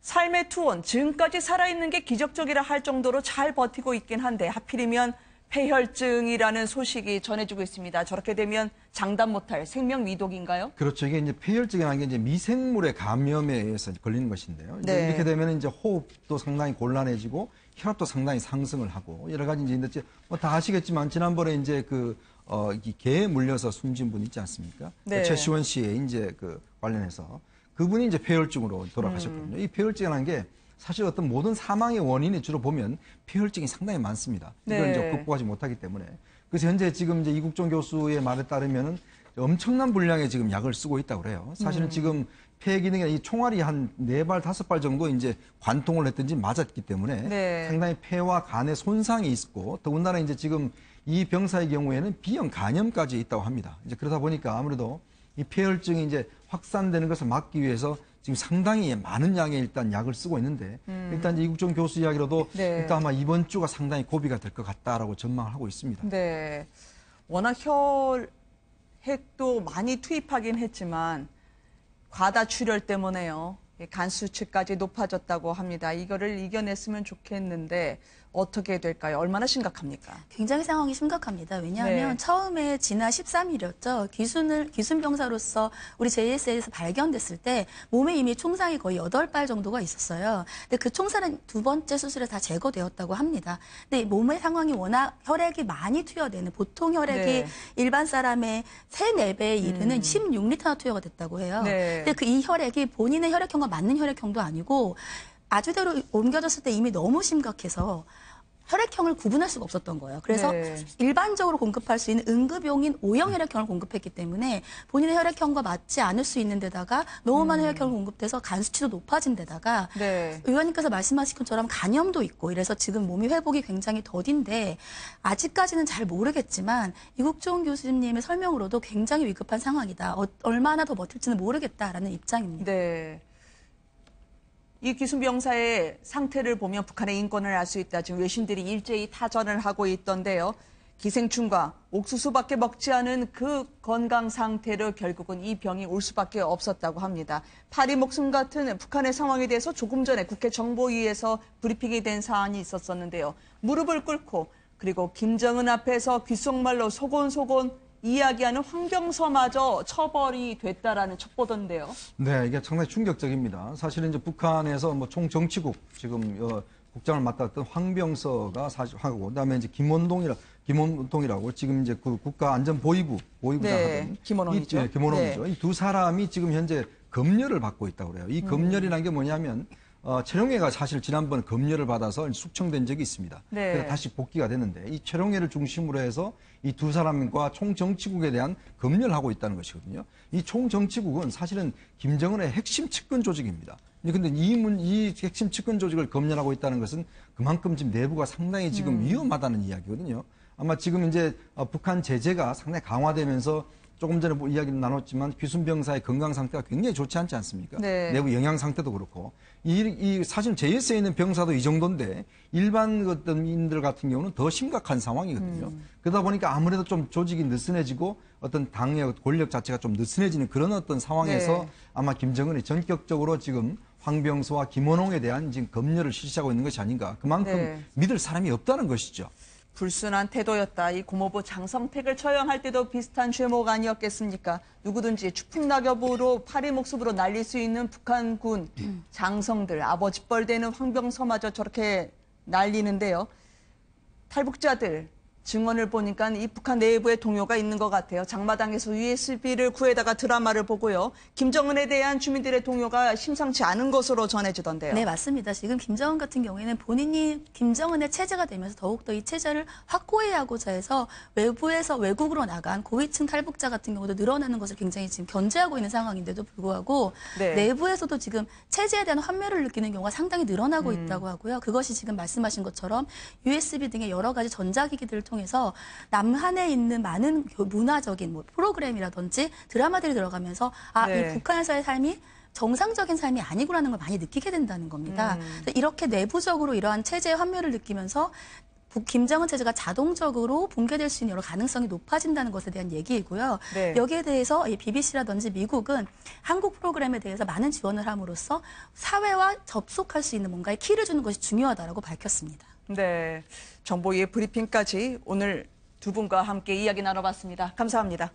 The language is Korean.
삶의 투혼, 지금까지 살아있는 게 기적적이라 할 정도로 잘 버티고 있긴 한데 하필이면 폐혈증이라는 소식이 전해지고 있습니다. 저렇게 되면 장담 못할 생명위독인가요? 그렇죠. 이게 이제 폐혈증이라는 게 이제 미생물의 감염에 의해서 걸리는 것인데요. 이제 네. 이렇게 되면 이제 호흡도 상당히 곤란해지고 혈압도 상당히 상승을 하고 여러 가지 이제 다 아시겠지만 지난번에 이제 이 개에 물려서 숨진 분 있지 않습니까? 네. 최시원 씨의 이제 관련해서 그분이 이제 폐혈증으로 돌아가셨거든요. 이 폐혈증이라는 게 사실 어떤 모든 사망의 원인이 주로 보면 폐혈증이 상당히 많습니다. 이걸 네. 이제 극복하지 못하기 때문에. 그래서 현재 지금 이제 이국종 교수의 말에 따르면은 엄청난 분량의 지금 약을 쓰고 있다고 그래요. 사실은 지금 폐 기능에 이 총알이 한 4발, 5발 정도 이제 관통을 했든지 맞았기 때문에 네. 상당히 폐와 간에 손상이 있고 더군다나 이제 지금 이 병사의 경우에는 비형 간염까지 있다고 합니다. 이제 그러다 보니까 아무래도 이 폐혈증이 이제 확산되는 것을 막기 위해서 지금 상당히 많은 양의 일단 약을 쓰고 있는데 일단 이제 이국종 교수 이야기로도 네. 일단 아마 이번 주가 상당히 고비가 될 것 같다라고 전망을 하고 있습니다. 네. 워낙 혈액도 많이 투입하긴 했지만 과다 출혈 때문에요. 간 수치까지 높아졌다고 합니다. 이거를 이겨냈으면 좋겠는데 어떻게 될까요? 얼마나 심각합니까? 굉장히 상황이 심각합니다. 왜냐하면 네. 처음에 지난 13일이었죠. 기순 병사로서 우리 JSA에서 발견됐을 때 몸에 이미 총상이 거의 8발 정도가 있었어요. 근데 그 총살은 두 번째 수술에 다 제거되었다고 합니다. 근데 몸의 상황이 워낙 혈액이 많이 투여되는 보통 혈액이 네. 일반 사람의 3, 4배에 이르는 16리터나 투여가 됐다고 해요. 네. 근데 이 혈액이 본인의 혈액형과 맞는 혈액형도 아니고 아주대로 옮겨졌을 때 이미 너무 심각해서 혈액형을 구분할 수가 없었던 거예요. 그래서 네. 일반적으로 공급할 수 있는 응급용인 O형 혈액형을 공급했기 때문에 본인의 혈액형과 맞지 않을 수 있는 데다가 너무 많은 혈액형을 공급돼서 간 수치도 높아진 데다가 네. 의원님께서 말씀하신 것처럼 간염도 있고 이래서 지금 몸이 회복이 굉장히 더딘데 아직까지는 잘 모르겠지만 이국종 교수님의 설명으로도 굉장히 위급한 상황이다. 얼마나 더 버틸지는 모르겠다라는 입장입니다. 네. 이 기순 병사의 상태를 보면 북한의 인권을 알 수 있다. 지금 외신들이 일제히 타전을 하고 있던데요. 기생충과 옥수수밖에 먹지 않은 그 건강 상태로 결국은 이 병이 올 수밖에 없었다고 합니다. 파리 목숨 같은 북한의 상황에 대해서 조금 전에 국회 정보위에서 브리핑이 된 사안이 있었었는데요. 무릎을 꿇고 그리고 김정은 앞에서 귓속말로 소곤소곤 이야기하는 황병서마저 처벌이 됐다라는 첩보던데요. 네, 이게 상당히 충격적입니다. 사실은 이제 북한에서 뭐 총정치국 지금 국장을 맡았던 황병서가 하고 그다음에 이제 김원동이라고 지금 이제 그 국가안전보위부 네, 하던 김원홍이죠. 김원홍이죠. 네. 이 두 사람이 지금 현재 검열을 받고 있다고 그래요. 이 검열이라는 게 뭐냐면 최룡해가 사실 지난번 검열을 받아서 숙청된 적이 있습니다. 네. 그래서 다시 복귀가 됐는데 이 최룡해를 중심으로 해서 이 두 사람과 총정치국에 대한 검열을 하고 있다는 것이거든요. 이 총정치국은 사실은 김정은의 핵심 측근 조직입니다. 근데 이 핵심 측근 조직을 검열하고 있다는 것은 그만큼 지금 내부가 상당히 지금 위험하다는 이야기거든요. 아마 지금 이제 북한 제재가 상당히 강화되면서 조금 전에 이야기를 나눴지만 귀순 병사의 건강 상태가 굉장히 좋지 않지 않습니까? 네. 내부 영양 상태도 그렇고 사실 JS에 있는 병사도 이 정도인데 일반 어떤 인들 같은 경우는 더 심각한 상황이거든요. 그러다 보니까 아무래도 좀 조직이 느슨해지고 어떤 당의 권력 자체가 좀 느슨해지는 그런 어떤 상황에서 네. 아마 김정은이 전격적으로 지금 황병서와 김원홍에 대한 지금 검열을 실시하고 있는 것이 아닌가. 그만큼 네. 믿을 사람이 없다는 것이죠. 불순한 태도였다. 이 고모부 장성택을 처형할 때도 비슷한 죄목 아니었겠습니까? 누구든지 추풍낙엽으로 파리 목숨으로 날릴 수 있는 북한군 장성들, 아버지 뻘되는 황병서마저 저렇게 날리는데요. 탈북자들 증언을 보니까 이 북한 내부에 동요가 있는 것 같아요. 장마당에서 USB를 구해다가 드라마를 보고요. 김정은에 대한 주민들의 동요가 심상치 않은 것으로 전해지던데요. 네, 맞습니다. 지금 김정은 같은 경우에는 본인이 김정은의 체제가 되면서 더욱더 이 체제를 확고히 하고자 해서 외국으로 나간 고위층 탈북자 같은 경우도 늘어나는 것을 굉장히 지금 견제하고 있는 상황인데도 불구하고 네. 내부에서도 지금 체제에 대한 환멸을 느끼는 경우가 상당히 늘어나고 있다고 하고요. 그것이 지금 말씀하신 것처럼 USB 등의 여러 가지 전자기기들을 통해서 남한에 있는 많은 문화적인 프로그램이라든지 드라마들이 들어가면서 네. 이 북한에서의 삶이 정상적인 삶이 아니구라는 걸 많이 느끼게 된다는 겁니다. 그래서 이렇게 내부적으로 이러한 체제의 환멸을 느끼면서 김정은 체제가 자동적으로 붕괴될 수 있는 여러 가능성이 높아진다는 것에 대한 얘기이고요. 네. 여기에 대해서 이 BBC라든지 미국은 한국 프로그램에 대해서 많은 지원을 함으로써 사회와 접속할 수 있는 뭔가의 키를 주는 것이 중요하다고 밝혔습니다. 네, 정보위의 브리핑까지 오늘 두 분과 함께 이야기 나눠봤습니다. 감사합니다.